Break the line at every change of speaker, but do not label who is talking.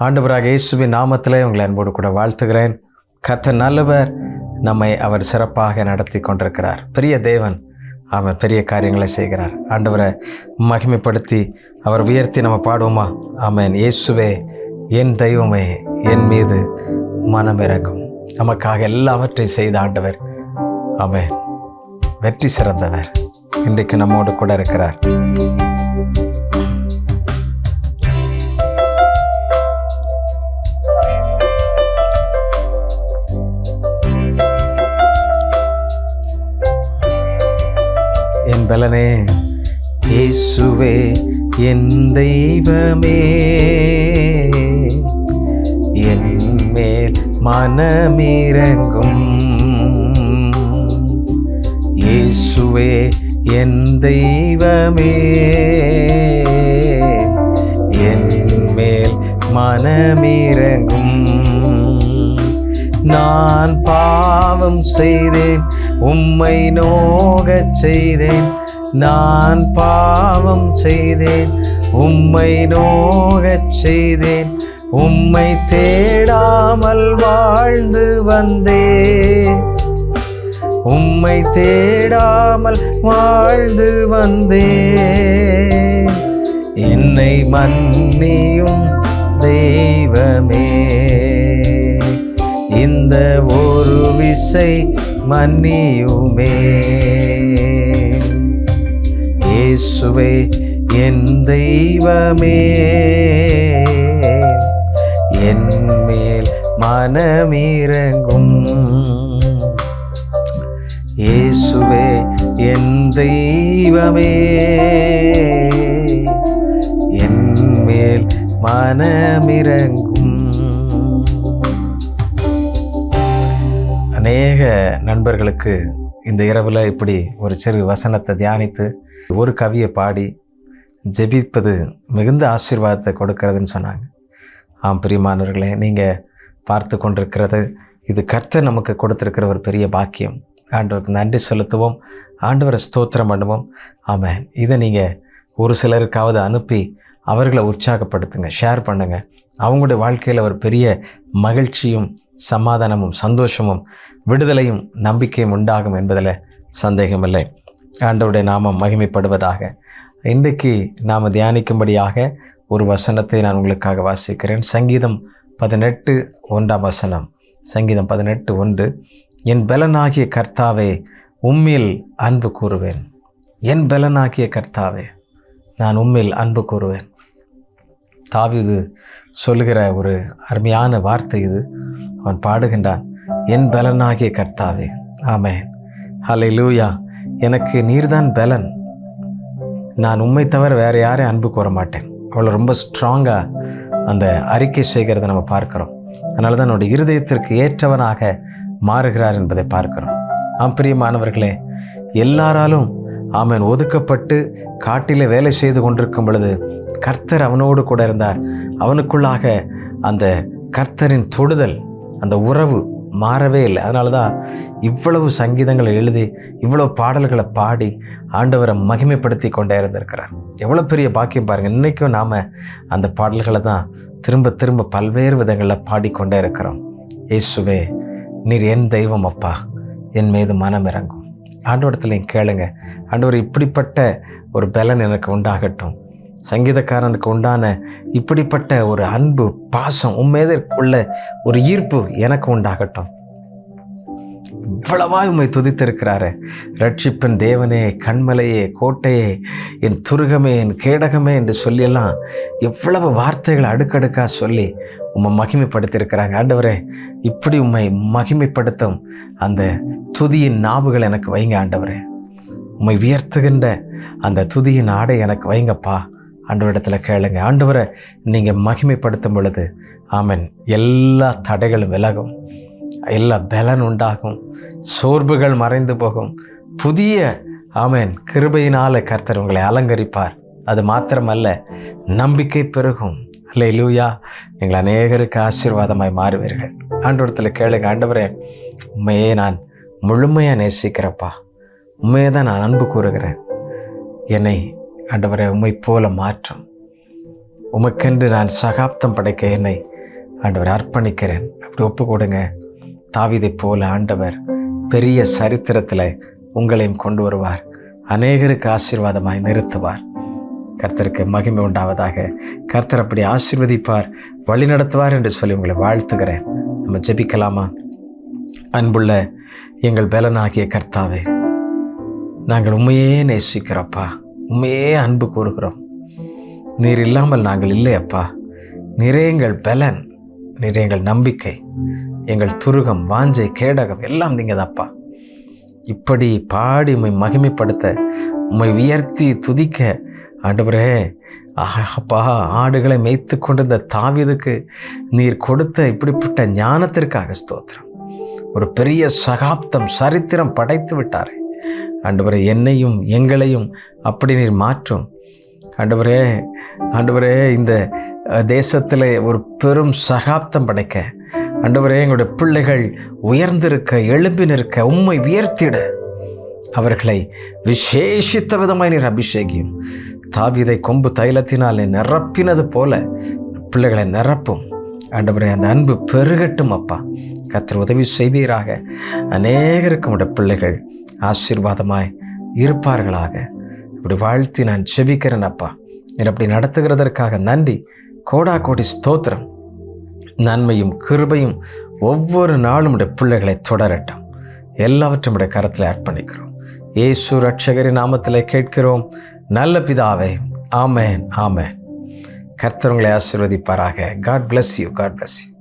ஆண்டவராக இயேசுவின் நாமத்திலே உங்களை அன்போடு கூட வாழ்த்துகிறேன். கர்த்தர் நல்லவர், நம்மை அவர் சிறப்பாக நடத்தி கொண்டிருக்கிறார். பெரிய தேவன், அவர் பெரிய காரியங்களை செய்கிறார். ஆண்டவரை மகிமைப்படுத்தி அவர் உயர்த்தி நம்ம பாடுவோமா? ஆமென். இயேசுவே என் தெய்வமே, என் மீது மனம் இறங்கும். நமக்காக எல்லாவற்றையும் செய்த ஆண்டவர், ஆமென், வெற்றி சிறந்தவர், இன்றைக்கு நம்மோடு கூட இருக்கிறார். என் பலனே இயேசுவே, என் தெய்வமே, என் மேல் மனமிரங்கும். இயேசுவே என் தெய்வமே, என் மேல் மனமிரங்கும். நான் பாவம் செய்தேன், உம்மை நோகச் செய்தேன். நான் பாவம் செய்தேன், உம்மை நோகச் செய்தேன். உம்மை தேடாமல் வாழ்ந்து வந்தேன், உம்மை தேடாமல் வாழ்ந்து வந்தேன். என்னை மன்னியும் தெய்வமே, இந்த ஒரு விசை மன்னியுமே. இயேசுவே என் தெய்வமே, என் மேல் மனமிரங்கும். இயேசுவே என் தெய்வமே, என் மேல் மனமிரங்கும். அநேக நண்பர்களுக்கு இந்த இரவில் இப்படி ஒரு சிறு வசனத்தை தியானித்து ஒரு கவியை பாடி ஜெபிப்பது மிகுந்த ஆசீர்வாதத்தை கொடுக்கிறதுன்னு சொன்னாங்க. ஆம் பிரியமானவர்களே, நீங்கள் பார்த்து கொண்டிருக்கிறது இது கர்த்தர் நமக்கு கொடுத்திருக்கிற ஒரு பெரிய பாக்கியம். ஆண்டவருக்கு நன்றி செலுத்துவோம், ஆண்டவரை ஸ்தோத்திரம் பண்ணுவோம். ஆமென். இதை நீங்கள் ஒரு சிலருக்காவது அனுப்பி அவர்களை உற்சாகப்படுத்துங்க, ஷேர் பண்ணுங்கள். அவங்களுடைய வாழ்க்கையில் ஒரு பெரிய மகிழ்ச்சியும் சமாதானமும் சந்தோஷமும் விடுதலையும் நம்பிக்கையும் உண்டாகும் என்பதில் சந்தேகமில்லை. ஆண்டவருடைய நாமம் மகிமைப்படுவதாக. இன்றைக்கு நாம் தியானிக்கும்படியாக ஒரு வசனத்தை நான் உங்களுக்காக வாசிக்கிறேன். சங்கீதம் 18:1. சங்கீதம் 18:1. என் பலனாகிய கர்த்தாவே, உம்மில் அன்பு கூறுவேன். என் பலனாகிய கர்த்தாவே, நான் உம்மில் அன்பு கூறுவேன். தாவீது சொல்லுகிற ஒரு அருமையான வார்த்தை இது. அவன் பாடுகின்றான், என் பலனாகிய கர்த்தாவே. ஆமென். ஹல்லேலூயா. எனக்கு நீர்தான் பலன், நான் உம்மை தவிர வேறு யாரையும் அன்பு கூற மாட்டேன். அவளை ரொம்ப ஸ்ட்ராங்காக அந்த அறிக்கை செய்கிறத நம்ம பார்க்குறோம். அதனால தான் என்னுடைய இருதயத்திற்கு ஏற்றவனாக மாறுகிறார் என்பதை பார்க்கிறோம். பிரியமானவர்களே, எல்லாராலும் ஆமென் ஒதுக்கப்பட்டு காட்டிலே வேலை செய்து கொண்டிருக்கும் பொழுது கர்த்தர் அவனோடு கூட இருந்தார். அவனுக்குள்ளாக அந்த கர்த்தரின் தொடுதல், அந்த உறவு மாறவே இல்லை. அதனால தான் இவ்வளவு சங்கீதங்களை எழுதி இவ்வளவு பாடல்களை பாடி ஆண்டவரை மகிமைப்படுத்தி கொண்டே இருந்திருக்கிறார். எவ்வளோ பெரிய பாக்கியம் பாருங்கள். இன்றைக்கும் நாம் அந்த பாடல்களை தான் திரும்ப திரும்ப பல்வேறு விதங்களில் பாடிக்கொண்டே இருக்கிறோம். இயேசுவே நீர் என் தெய்வம் அப்பா, என் மீது மனம் இறங்கும். ஆண்டவரத்தில் கேளுங்க, ஆண்டவர் இப்படிப்பட்ட ஒரு பலன் எனக்கு உண்டாகட்டும். சங்கீதக்காரனுக்கு உண்டான இப்படிப்பட்ட ஒரு அன்பு பாசம் உண்மையே உள்ள ஒரு ஈர்ப்பு எனக்கு உண்டாகட்டும். இவ்வளவா உண்மை துதித்திருக்கிறாரு. ரட்சிப்பின் தேவனே, கண்மலையே, கோட்டையே, என் துருகமே, என் கேடகமே என்று சொல்லியெல்லாம் எவ்வளவு வார்த்தைகளை அடுக்கடுக்காக சொல்லி உம்மை மகிமைப்படுத்தியிருக்கிறாங்க. ஆண்டவரே, இப்படி உம்மை மகிமைப்படுத்தும் அந்த துதியின் நாவுகள் எனக்கு வைங்க ஆண்டவரே. உம்மை உயர்த்துகின்ற அந்த துதியின் ஆடை எனக்கு வைங்கப்பா. ஆண்டவரிடத்தில் கேளுங்க. ஆண்டவரை நீங்கள் மகிமைப்படுத்தும் பொழுது ஆமென், எல்லா தடைகளும் விலகும், எல்லா பலன் உண்டாகும், சோர்வுகள் மறைந்து போகும். புதிய ஆமென் கிருபையினால கர்த்தர் உங்களை அலங்கரிப்பார். அது மாத்திரமல்ல, நம்பிக்கை பெருகும். அல்லேலூயா. நீங்கள் அநேகருக்கு ஆசீர்வாதமாய் மாறுவீர்கள். ஆண்டவரிடத்தில் கேளுங்க. ஆண்டவரே, உண்மையே நான் முழுமையாக நேசிக்கிறப்பா, உண்மையை தான் நான் அன்பு கூறுகிறேன். என்னை ஆண்டவரை உம்மை போல மாற்றும். உமக்கென்று நான் சகாப்தம் படைக்க என்னை ஆண்டவர் அர்ப்பணிக்கிறேன். அப்படி ஒப்பு கொடுங்க. தாவீதை போல ஆண்டவர் பெரிய சரித்திரத்தில் உங்களையும் கொண்டு வருவார். அநேகருக்கு ஆசீர்வாதமாய் நிறுத்துவார். கர்த்தருக்கு மகிமை உண்டாவதாக. கர்த்தர் அப்படி ஆசீர்வதிப்பார், வழி நடத்துவார் என்று சொல்லி உங்களை வாழ்த்துகிறேன். நம்ம ஜெபிக்கலாமா? அன்புள்ள எங்கள் பலனாகிய கர்த்தாவே, நாங்கள் உண்மையே நேசிக்கிறோப்பா, உண்மையே அன்பு கூறுகிறோம். நீர் இல்லாமல் நாங்கள் இல்லை அப்பா. நீரே எங்கள் பலன், நீரே எங்கள் நம்பிக்கை, எங்கள் துருகம், வாஞ்சை, கேடகம் எல்லாம் நீங்கள் தான்ப்பா. இப்படி பாடி உம்மை மகிமைப்படுத்த, உம்மை உயர்த்தி துதிக்க ஆண்டவரே அப்பா, ஆடுகளை மேய்த்து கொண்டிருந்த தாவீதுக்கு நீர் கொடுத்த இப்படிப்பட்ட ஞானத்திற்காக ஸ்தோத்திரம். ஒரு பெரிய சகாப்தம் சரித்திரம் படைத்து விட்டாரே ஆண்டவரே, என்னையும் எங்களையும் அப்படி நீர் மாற்றும் ஆண்டவரே. ஆண்டவரே, இந்த தேசத்தில் ஒரு பெரும் சகாப்தம் படைக்க ஆண்டவரே, எங்களுடைய பிள்ளைகள் உயர்ந்திருக்க, எழும்பி நிற்க, உம்மை உயர்த்திட அவர்களை விசேஷித்த விதமாய் நீர் அபிஷேகியும். தாவீதை கொம்பு தைலத்தினால் நிரப்பினது போல பிள்ளைகளை நிரப்பும் ஆண்டவரே. அந்த அன்பு பெருகட்டும் அப்பா. கர்த்தர் உதவி செய்வீராக. அநேகருக்கு உடைய பிள்ளைகள் ஆசீர்வாதமாய் இருப்பார்களாக. இப்படி வாழ்த்தி நான் ஜெபிக்கிறேன் அப்பா. நீர் அப்படி நடத்துகிறதற்காக நன்றி. கோடா கோடி ஸ்தோத்திரம். நன்மையும் கிருபையும் ஒவ்வொரு நாளும் உடைய பிள்ளைகளை தொடரட்டும். எல்லாவற்றும் உடைய கரத்தில் அர்ப்பணிக்கிறோம். இயேசு ரட்சகரின் நாமத்திலே கேட்கிறோம் நல்ல பிதாவே. ஆமென், ஆமென். கர்த்தர் உங்களை ஆசீர்வதிப்பாராக. God bless you. God bless you.